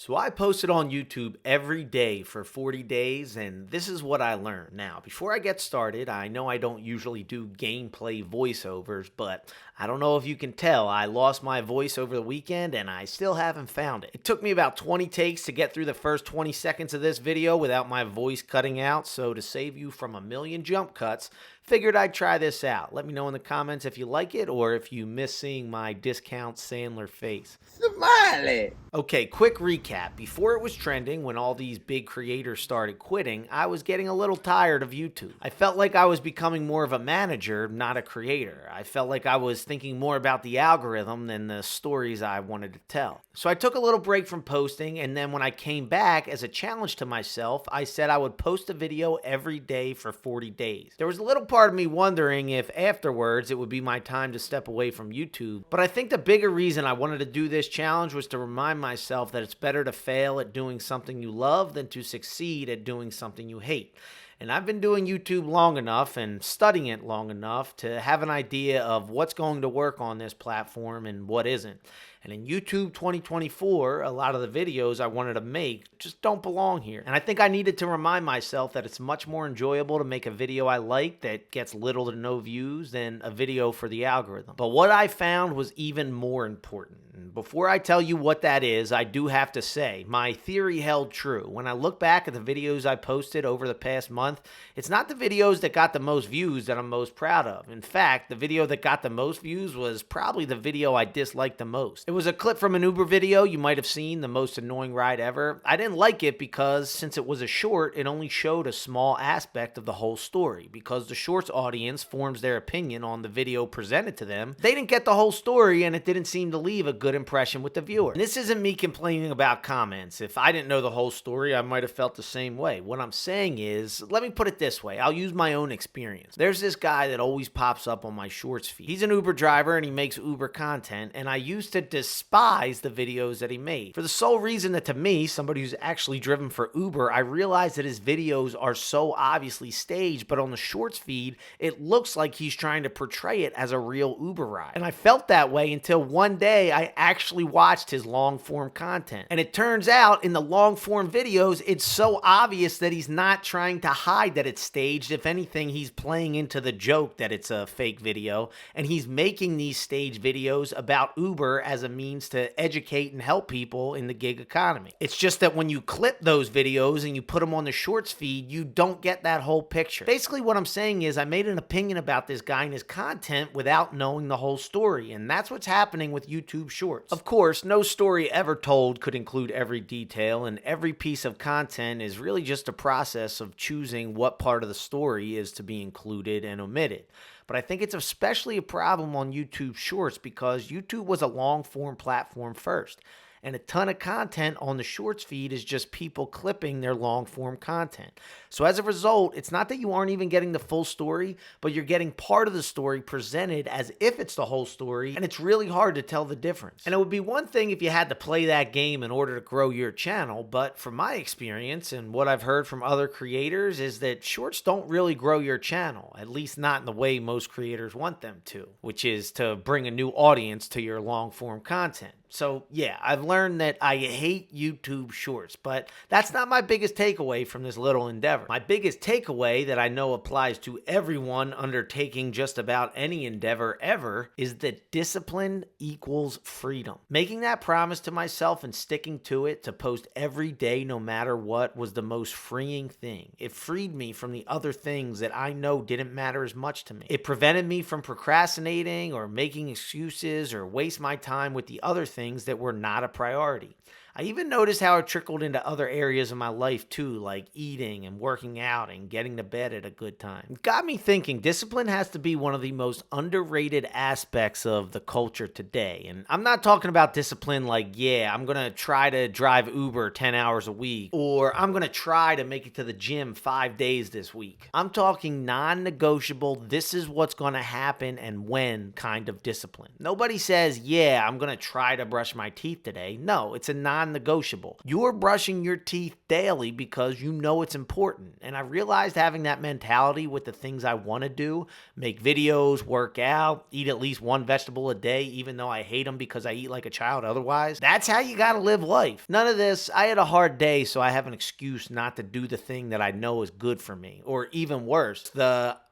So I posted on YouTube every day for 40 days, and this is what I learned. Now, before I get started, I know I don't usually do gameplay voiceovers, but I don't know if you can tell, I lost my voice over the weekend and I still haven't found it. It took me about 20 takes to get through the first 20 seconds of this video without my voice cutting out, so to save you from a million jump cuts, figured I'd try this out. Let me know in the comments if you like it or if you miss seeing my discount Sandler face. Smiley. Okay, quick recap. Before it was trending, when all these big creators started quitting, I was getting a little tired of YouTube. I felt like I was becoming more of a manager, not a creator. I felt like I was thinking more about the algorithm than the stories I wanted to tell. So I took a little break from posting, and then when I came back as a challenge to myself, I said I would post a video every day for 40 days. There was a little part of me wondering if afterwards it would be my time to step away from YouTube, but I think the bigger reason I wanted to do this challenge was to remind myself that it's better to fail at doing something you love than to succeed at doing something you hate. And I've been doing YouTube long enough and studying it long enough to have an idea of what's going to work on this platform and what isn't. And in YouTube 2024, a lot of the videos I wanted to make just don't belong here. And I think I needed to remind myself that it's much more enjoyable to make a video I like that gets little to no views than a video for the algorithm. But what I found was even more important. And before I tell you what that is, I do have to say, my theory held true. When I look back at the videos I posted over the past month, it's not the videos that got the most views that I'm most proud of. In fact, the video that got the most views was probably the video I disliked the most. It was a clip from an Uber video you might have seen, the most annoying ride ever. I didn't like it because since it was a short, it only showed a small aspect of the whole story. Because the shorts audience forms their opinion on the video presented to them, they didn't get the whole story and it didn't seem to leave a good impression with the viewer. And this isn't me complaining about comments. If I didn't know the whole story, I might have felt the same way. What I'm saying is, let me put it this way. I'll use my own experience. There's this guy that always pops up on my shorts feed. He's an Uber driver and he makes Uber content, and I used to despise the videos that he made. For the sole reason that to me, somebody who's actually driven for Uber, I realized that his videos are so obviously staged, but on the shorts feed, it looks like he's trying to portray it as a real Uber ride. And I felt that way until one day I actually watched his long form content. And it turns out in the long form videos, it's so obvious that he's not trying to hide that it's staged. If anything, he's playing into the joke that it's a fake video, and he's making these staged videos about Uber as a means to educate and help people in the gig economy. It's just that when you clip those videos and you put them on the shorts feed, you don't get that whole picture. Basically, what I'm saying is I made an opinion about this guy and his content without knowing the whole story, and that's what's happening with YouTube Shorts. Of course, no story ever told could include every detail, and every piece of content is really just a process of choosing what part of the story is to be included and omitted. But I think it's especially a problem on YouTube Shorts because YouTube was a long-form platform first. And a ton of content on the shorts feed is just people clipping their long-form content. So as a result, it's not that you aren't even getting the full story, but you're getting part of the story presented as if it's the whole story, and it's really hard to tell the difference. And it would be one thing if you had to play that game in order to grow your channel, but from my experience and what I've heard from other creators is that shorts don't really grow your channel, at least not in the way most creators want them to, which is to bring a new audience to your long-form content. So yeah, I've learned that I hate YouTube Shorts, but that's not my biggest takeaway from this little endeavor. My biggest takeaway that I know applies to everyone undertaking just about any endeavor ever is that discipline equals freedom. Making that promise to myself and sticking to it to post every day no matter what was the most freeing thing. It freed me from the other things that I know didn't matter as much to me. It prevented me from procrastinating or making excuses or waste my time with the other things that were not a priority. I even noticed how it trickled into other areas of my life too, like eating and working out and getting to bed at a good time. It got me thinking discipline has to be one of the most underrated aspects of the culture today. And I'm not talking about discipline like, yeah, I'm going to try to drive Uber 10 hours a week, or I'm going to try to make it to the gym 5 days this week. I'm talking non-negotiable, this is what's going to happen and when kind of discipline. Nobody says, yeah, I'm going to try to brush my teeth today. No, it's a non non-negotiable. You're brushing your teeth daily because you know it's important. And I realized having that mentality with the things I want to do, make videos, work out, eat at least one vegetable a day, even though I hate them because I eat like a child otherwise, that's how you gotta live life. None of this, I had a hard day, so I have an excuse not to do the thing that I know is good for me. Or even worse,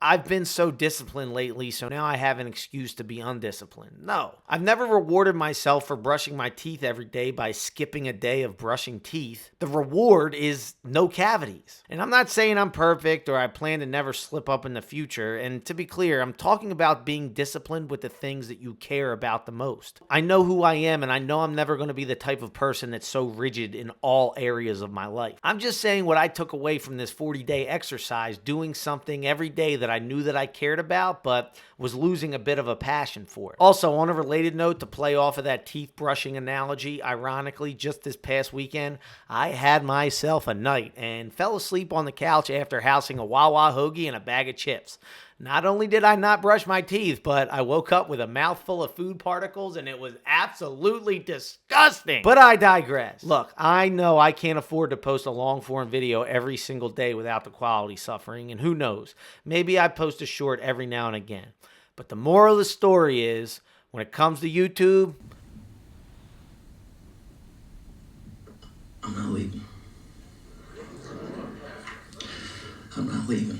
I've been so disciplined lately, so now I have an excuse to be undisciplined. No, I've never rewarded myself for brushing my teeth every day by skipping a day of brushing teeth. The reward is no cavities. And I'm not saying I'm perfect or I plan to never slip up in the future. And to be clear, I'm talking about being disciplined with the things that you care about the most. I know who I am, and I know I'm never going to be the type of person that's so rigid in all areas of my life. I'm just saying what I took away from this 40-day exercise, doing something every day that I knew that I cared about, but was losing a bit of a passion for it. Also, on a related note, to play off of that teeth brushing analogy, ironically, just this past weekend, I had myself a night and fell asleep on the couch after housing a Wawa hoagie and a bag of chips. Not only did I not brush my teeth, but I woke up with a mouthful of food particles and it was absolutely disgusting. But I digress. Look, I know I can't afford to post a long form video every single day without the quality suffering, and who knows, maybe I post a short every now and again. But the moral of the story is, when it comes to YouTube, I'm not leaving. I'm not leaving.